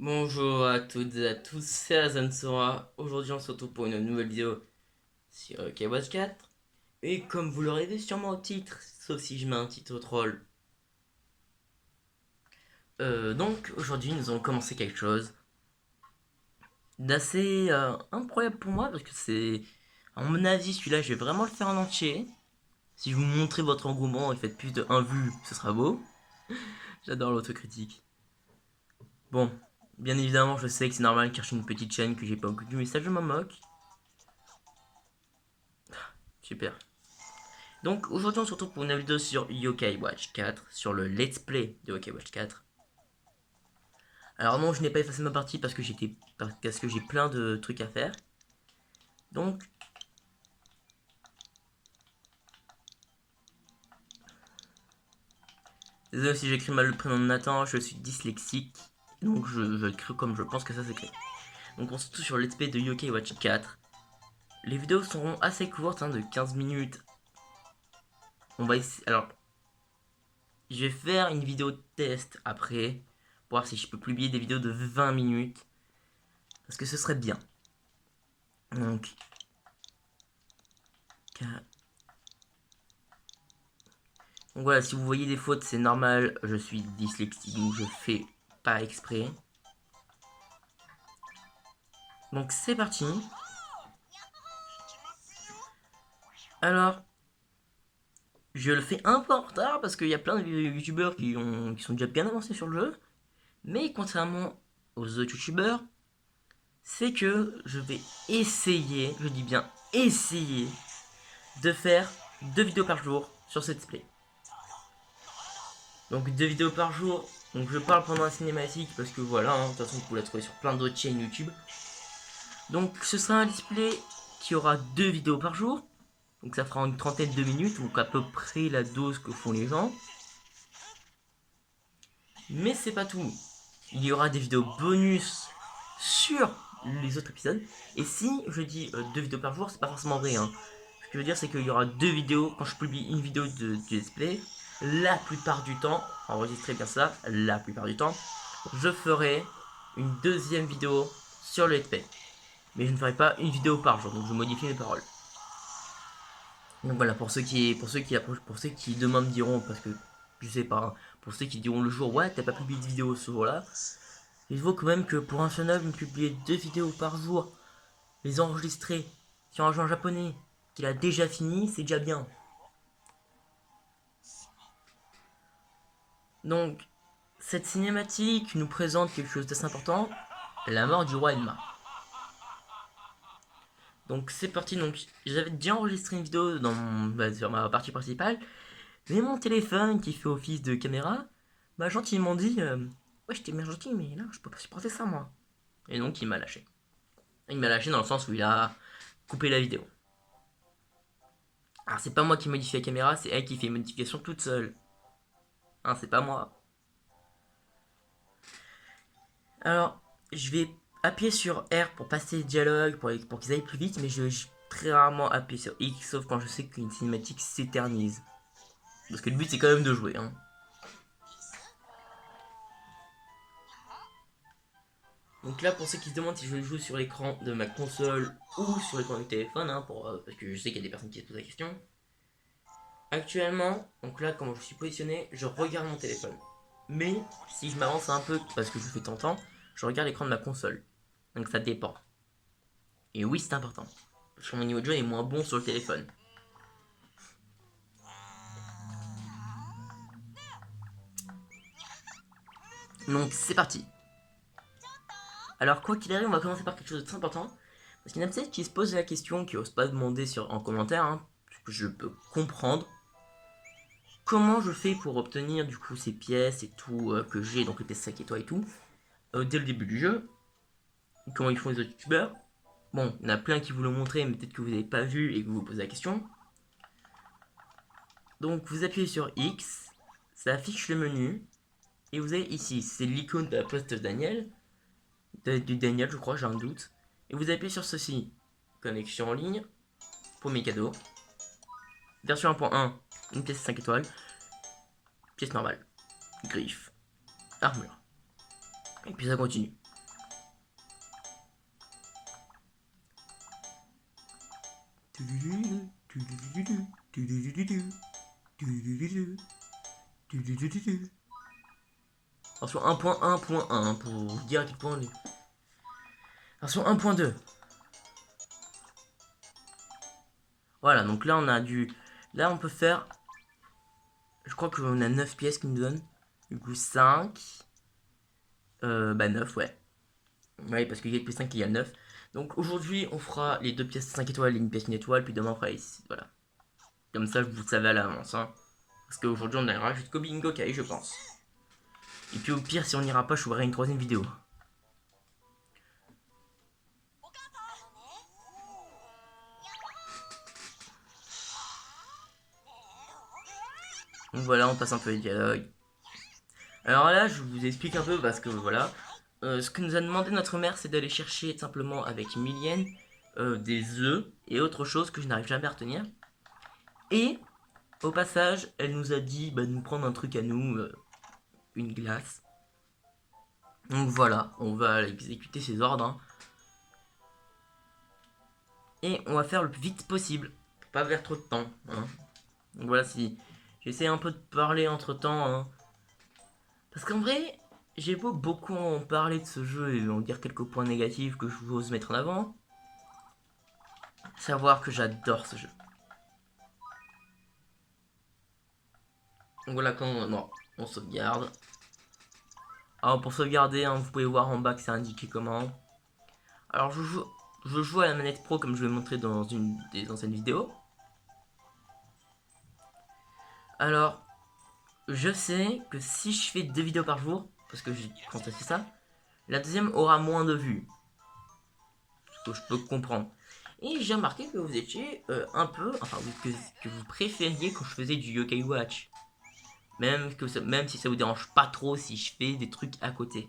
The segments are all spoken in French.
Bonjour à toutes et à tous, c'est Azan. Aujourd'hui on se retrouve pour une nouvelle vidéo sur Watch 4. Et comme vous l'aurez vu sûrement au titre, sauf si je mets un titre troll. Donc aujourd'hui nous allons commencer quelque chose d'assez incroyable pour moi parce que c'est... À mon avis celui-là je vais vraiment le faire en entier. Si vous montrez votre engouement et faites plus de 1 vue, ce sera beau. J'adore l'autocritique. Bon, bien évidemment je sais que c'est normal car je suis une petite chaîne que j'ai pas beaucoup de vues, mais ça je m'en moque. Super. Donc aujourd'hui on se retrouve pour une vidéo sur Yokai Watch 4, sur le let's play de Yokai Watch 4. Alors non, je n'ai pas effacé ma partie parce que j'ai plein de trucs à faire. Donc désolé si j'écris mal le prénom de Nathan, je suis dyslexique. Donc je l'écris comme je pense que ça s'écrit. Donc on se retrouve sur le let's play de Yokai Watch 4. Les vidéos seront assez courtes, de 15 minutes. On va essayer... Alors, je vais faire une vidéo test après, pour voir si je peux publier des vidéos de 20 minutes. Parce que ce serait bien. Donc, voilà, si vous voyez des fautes, c'est normal, je suis dyslexique, donc je fais pas exprès. Donc c'est parti. Alors, je le fais un peu en retard parce qu'il y a plein de youtubeurs qui sont déjà bien avancés sur le jeu. Mais contrairement aux autres youtubeurs, c'est que je vais essayer, je dis bien essayer, de faire 2 vidéos par jour sur cette display. Donc 2 vidéos par jour, donc je parle pendant la cinématique parce que voilà, de toute façon vous pouvez la trouver sur plein d'autres chaînes YouTube. Donc ce sera un display qui aura 2 vidéos par jour. Donc ça fera une trentaine de minutes, donc à peu près la dose que font les gens. Mais c'est pas tout. Il y aura des vidéos bonus sur les autres épisodes. Et si je dis 2 vidéos par jour, c'est pas forcément vrai. Ce que je veux dire, c'est qu'il y aura 2 vidéos. Quand je publie une vidéo du display, la plupart du temps, enregistrez bien ça, la plupart du temps, je ferai une deuxième vidéo sur le let's play. Mais je ne ferai pas une vidéo par jour, donc je modifie mes paroles. Donc voilà, pour ceux qui demain me diront, parce que je sais pas, pour ceux qui diront le jour, ouais, t'as pas publié de vidéo ce jour-là, il faut quand même que pour un seul homme, publier 2 vidéos par jour, les enregistrer sur un jeu en japonais, qu'il a déjà fini, c'est déjà bien. Donc, cette cinématique nous présente quelque chose d'assez important, la mort du roi Elma. Donc c'est parti, donc j'avais déjà enregistré une vidéo sur ma partie principale, mais mon téléphone qui fait office de caméra m'a gentiment dit ouais, je t'ai bien gentil, mais là, je peux pas supporter ça, moi. Et donc, il m'a lâché. Il m'a lâché dans le sens où il a coupé la vidéo. Alors, c'est pas moi qui modifie la caméra, c'est elle qui fait une modification toute seule. C'est pas moi. Alors, je vais appuyer sur R pour passer le dialogue, pour qu'ils aillent plus vite, mais je vais très rarement appuyer sur X, sauf quand je sais qu'une cinématique s'éternise. Parce que le but, c'est quand même de jouer. Donc là, pour ceux qui se demandent si je joue sur l'écran de ma console ou sur l'écran du téléphone, parce que je sais qu'il y a des personnes qui se posent la question. Actuellement, donc là, comment je suis positionné, je regarde mon téléphone. Mais si je m'avance un peu, parce que je fais tant de temps, je regarde l'écran de ma console. Donc ça dépend. Et oui, c'est important. Parce que mon niveau de jeu est moins bon sur le téléphone. Donc c'est parti. Alors quoi qu'il arrive, on va commencer par quelque chose de très important. Parce qu'il y en a peut-être qui se posent la question, qui n'osent pas demander en commentaire, ce que je peux comprendre. Comment je fais pour obtenir du coup ces pièces et tout que j'ai, donc les pièces 5 étoiles et tout, dès le début du jeu. Comment ils font les autres youtubeurs. Bon, il y en a plein qui vous l'ont montré, mais peut-être que vous n'avez pas vu et que vous vous posez la question. Donc vous appuyez sur X, ça affiche le menu, et vous avez ici, c'est l'icône de la poste de Daniel, du Daniel je crois, j'ai un doute. Et vous appuyez sur ceci, connexion en ligne, pour mes cadeaux. Version 1.1, une pièce 5 étoiles, pièce normale, griffe, armure. Et puis ça continue. Version 1.1.1 pour vous dire à quel point les... Version 1.2. Voilà, donc là on a du... Là on peut faire... Je crois qu'on a 9 pièces qui nous donnent. Du coup 5. Bah 9, ouais. Ouais, parce qu'il y a plus 5 il y a 9. Donc aujourd'hui on fera les 2 pièces 5 étoiles et une pièce 1 étoile. Puis demain on fera les 6. Voilà. Comme ça vous le savez à l'avance. Hein. Parce qu'aujourd'hui on ira jusqu'au bingo Kai, je pense. Et puis au pire si on n'ira pas je ferai une 3ème vidéo. Donc voilà, on passe un peu les dialogues. Alors là, je vous explique un peu parce que voilà. Ce que nous a demandé notre mère, c'est d'aller chercher simplement avec Milienne des œufs et autre chose que je n'arrive jamais à retenir. Et au passage, elle nous a dit de nous prendre un truc à nous, une glace. Donc voilà, on va exécuter ses ordres. Hein. Et on va faire le plus vite possible, pour pas perdre trop de temps. Hein. Donc voilà, si j'essaie un peu de parler entre temps. Hein. Parce qu'en vrai, j'ai beau beaucoup en parler de ce jeu et en dire quelques points négatifs que je j'ose mettre en avant. Savoir que j'adore ce jeu. Donc voilà, quand on sauvegarde. Alors pour sauvegarder, hein, vous pouvez voir en bas que c'est indiqué comment. Alors je joue à la manette pro comme je vais montrer dans une des anciennes vidéos. Alors, je sais que si je fais 2 vidéos par jour, parce que j'ai constaté ça, la deuxième aura moins de vues. Ce que je peux comprendre. Et j'ai remarqué que vous étiez un peu, enfin que vous préfériez quand je faisais du Yokai Watch. Même si ça vous dérange pas trop si je fais des trucs à côté.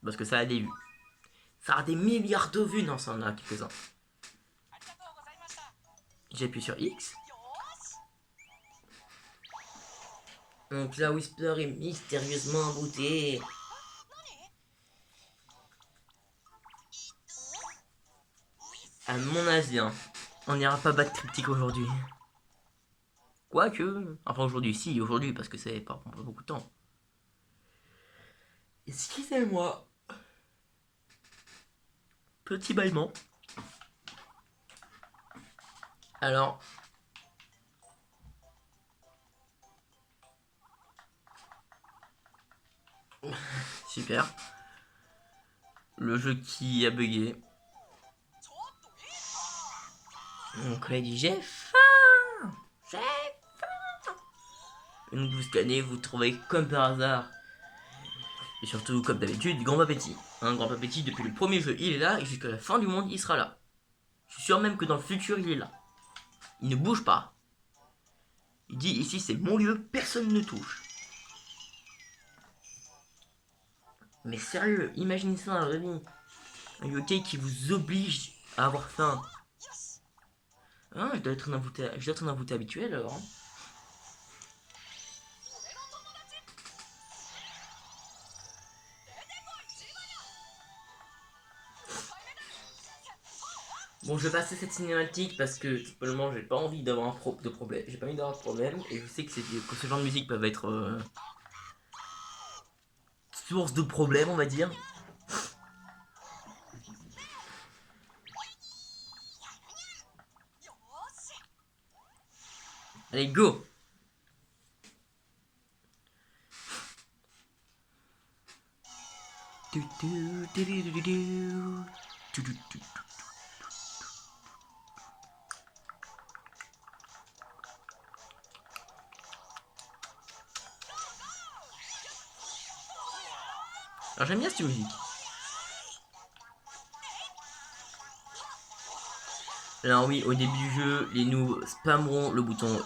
Parce que ça a des vues. Ça a des milliards de vues, non, ça en a quelques-uns. J'appuie sur X. Donc là, Whisper est mystérieusement embouté. À mon avis, hein, on n'ira pas battre Cryptic aujourd'hui. Quoique, enfin aujourd'hui, si, aujourd'hui, parce que ça prend pas beaucoup de temps. Excusez-moi. Petit bâillement. Alors. Super. Le jeu qui a bugué. Donc là, il dit j'ai faim. J'ai faim. Et donc vous scannez, vous trouvez comme par hasard. Et surtout, comme d'habitude, Grand Papétit. Hein, Grand Papétit, depuis le premier jeu, il est là, et jusqu'à la fin du monde, il sera là. Je suis sûr même que dans le futur, il est là. Il ne bouge pas. Il dit, ici, c'est mon lieu, personne ne touche. Mais sérieux, imaginez ça dans la vraie vie. Un yokai qui vous oblige à avoir faim. Hein, je dois être un envoûté habituel, alors. Hein. Bon, je vais passer cette cinématique parce que simplement j'ai pas envie d'avoir de problème. J'ai pas envie d'avoir de problème et je sais que ce genre de musique peuvent être source de problèmes, on va dire. Allez, go! Alors j'aime bien cette musique. Alors oui, au début du jeu, les noobs spammeront le bouton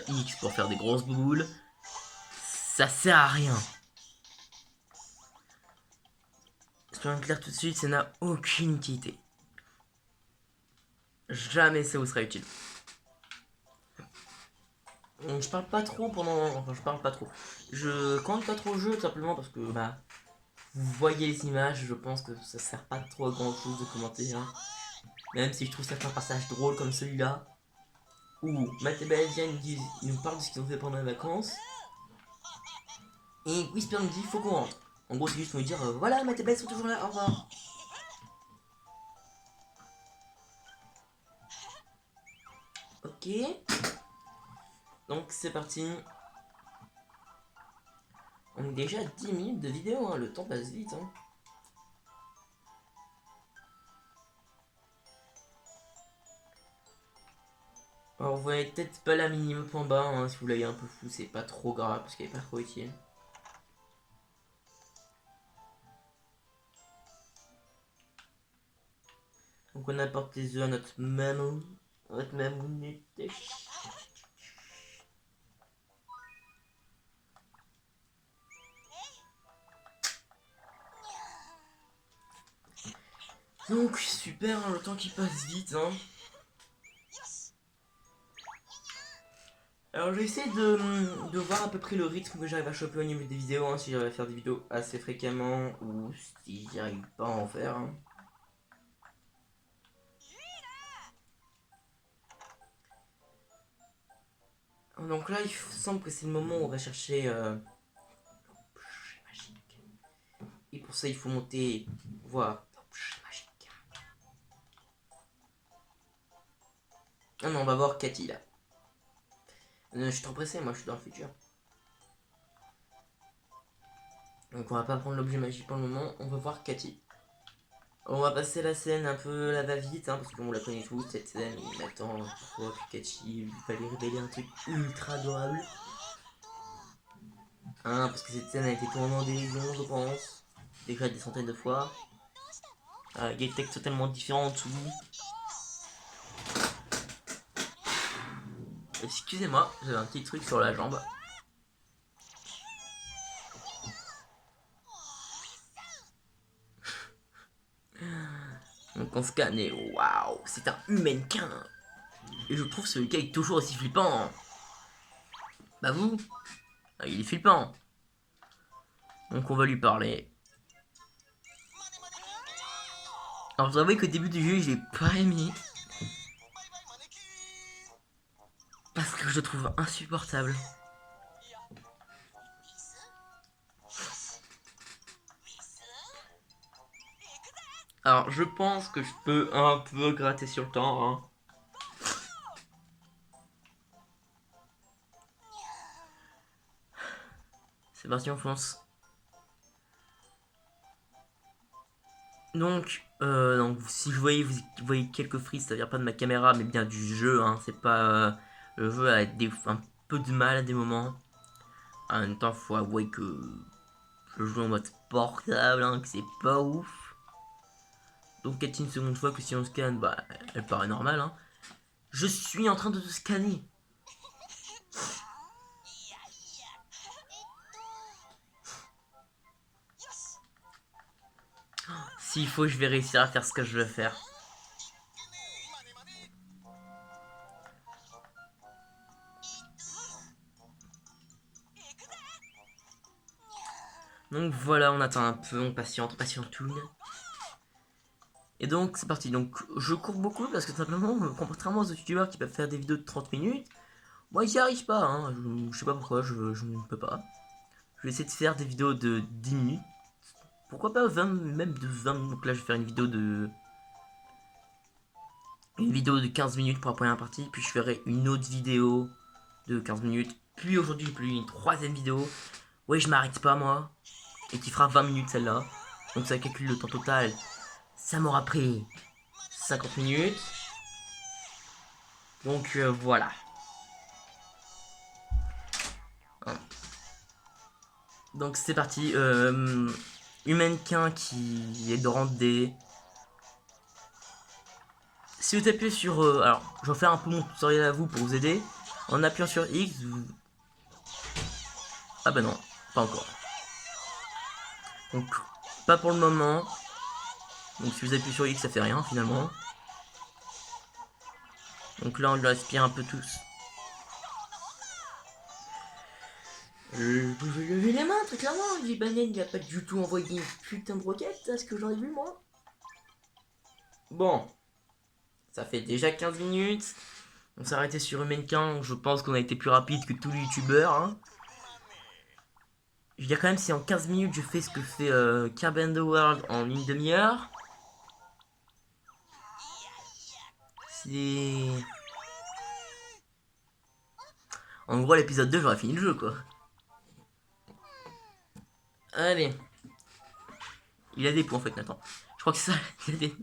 X pour faire des grosses boules. Ça sert à rien. Soyons clairs tout de suite, ça n'a aucune utilité. Jamais ça vous sera utile. Je parle pas trop pendant... Enfin, je parle pas trop. Je compte pas trop au jeu, tout simplement parce que, vous voyez les images, je pense que ça sert pas trop à grand chose de commenter. Hein. Même si je trouve certains passages drôles comme celui-là. Où Matt et Belle viennent, ils nous parlent de ce qu'ils ont fait pendant les vacances. Et Whisper nous dit faut qu'on rentre. En gros, c'est juste pour nous dire voilà, Matt et Belle sont toujours là, au revoir. Ok. Donc c'est parti. On est déjà à 10 minutes de vidéo, hein. Le temps passe vite. Hein. Alors vous voyez peut-être pas la minimum en bas, hein. Si vous l'avez un peu fou, c'est pas trop grave parce qu'elle est pas trop utile. Donc on apporte les œufs à notre maman. Notre mamounette. Donc super, hein, le temps qui passe vite. Hein. Alors j'essaie de voir à peu près le rythme que j'arrive à choper au niveau des vidéos, hein, si j'arrive à faire des vidéos assez fréquemment ou si j'arrive pas à en faire. Hein. Donc là il semble que c'est le moment où on va chercher l'objet magique. Et pour ça il faut monter voir l'objet magique. Ah non, on va voir Cathy là. Je suis trop pressé, moi je suis dans le futur. Donc on va pas prendre l'objet magique pour le moment, on va voir Cathy. On va passer la scène un peu la va-vite, hein, parce qu'on la connaît tous, cette scène, il attend pour que Cathy va lui révéler un truc ultra adorable. Hein, parce que cette scène a été tournée en dérision, je pense. Déjà des centaines de fois. Il y a des textes totalement différents en dessous. Excusez-moi, j'avais un petit truc sur la jambe. Donc on scanne et waouh, c'est un humainquin. Et je trouve ce gars est toujours aussi flippant. Bah vous, il est flippant. Donc on va lui parler. Alors je dois avouer qu'au début du jeu, je l'ai pas aimé. Parce que je le trouve insupportable. Alors je pense que je peux un peu gratter sur le temps. Hein. C'est parti, on fonce. Donc si je voyais, vous voyez quelques frises, ça vient pas de ma caméra, mais bien du jeu. Hein. C'est pas le jeu a un peu de mal à des moments. En même temps, faut avouer que je joue en mode portable, hein, que c'est pas ouf. Donc 4 une seconde fois que si on scanne, bah elle paraît normale. Hein. Je suis en train de te scanner. S'il faut, je vais réussir à faire ce que je veux faire. Donc voilà, on attend un peu, on patiente, patientoune. Et donc c'est parti. Donc je cours beaucoup parce que simplement, contrairement aux youtubeurs qui peuvent faire des vidéos de 30 minutes, moi j'y arrive pas. Hein. Je sais pas pourquoi, je ne peux pas. Je vais essayer de faire des vidéos de 10 minutes. Pourquoi pas 20, même de 20 minutes. Donc là je vais faire une vidéo de 15 minutes pour la première partie, puis je ferai une autre vidéo de 15 minutes, puis aujourd'hui j'ai publié une troisième vidéo. Ouais, je m'arrête pas moi, et qui fera 20 minutes celle-là. Donc ça calcule le temps total. Ça m'aura pris 50 minutes. Donc voilà. Donc c'est parti. Humainquin qui est de rang D. Si vous appuyez sur... alors, je vais faire un peu mon tutoriel à vous pour vous aider. En appuyant sur X, vous... Ah bah non, pas encore. Donc, pas pour le moment. Donc si vous appuyez sur X, ça fait rien finalement. Donc là, on lui aspire un peu tous. Je vais lever les mains, très clairement. Les bananes, il a pas du tout envoyé une putain de roquette, à ce que j'en ai vu moi. Bon. Ça fait déjà 15 minutes. On s'est arrêté sur Humankind. Je pense qu'on a été plus rapide que tous les youtubeurs. Hein. Je veux dire quand même si en 15 minutes je fais ce que fait Kirby and the World en une demi-heure. C'est... En gros l'épisode 2 j'aurais fini le jeu quoi. Allez. Il a des points en fait Nathan. Je crois que c'est ça. Il a des...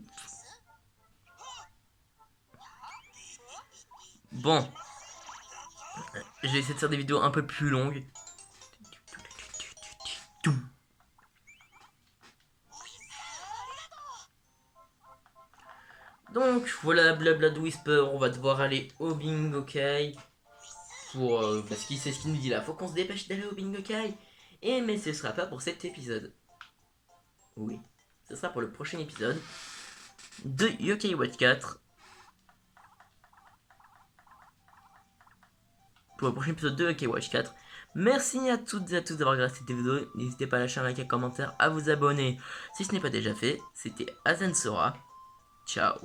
Bon. Je vais essayer de faire des vidéos un peu plus longues. Donc voilà Blabla Whisper, on va devoir aller au bingo Kai. Pour, parce qu'il sait ce qu'il nous dit là, faut qu'on se dépêche d'aller au bingo Kai. Et mais ce sera pas pour cet épisode. Oui, ce sera pour le prochain épisode de Yokai Watch 4. Pour le prochain épisode de Yokai Watch 4. Merci à toutes et à tous d'avoir regardé cette vidéo. N'hésitez pas à lâcher un like, un commentaire, à vous abonner si ce n'est pas déjà fait. C'était Azensora. Ciao.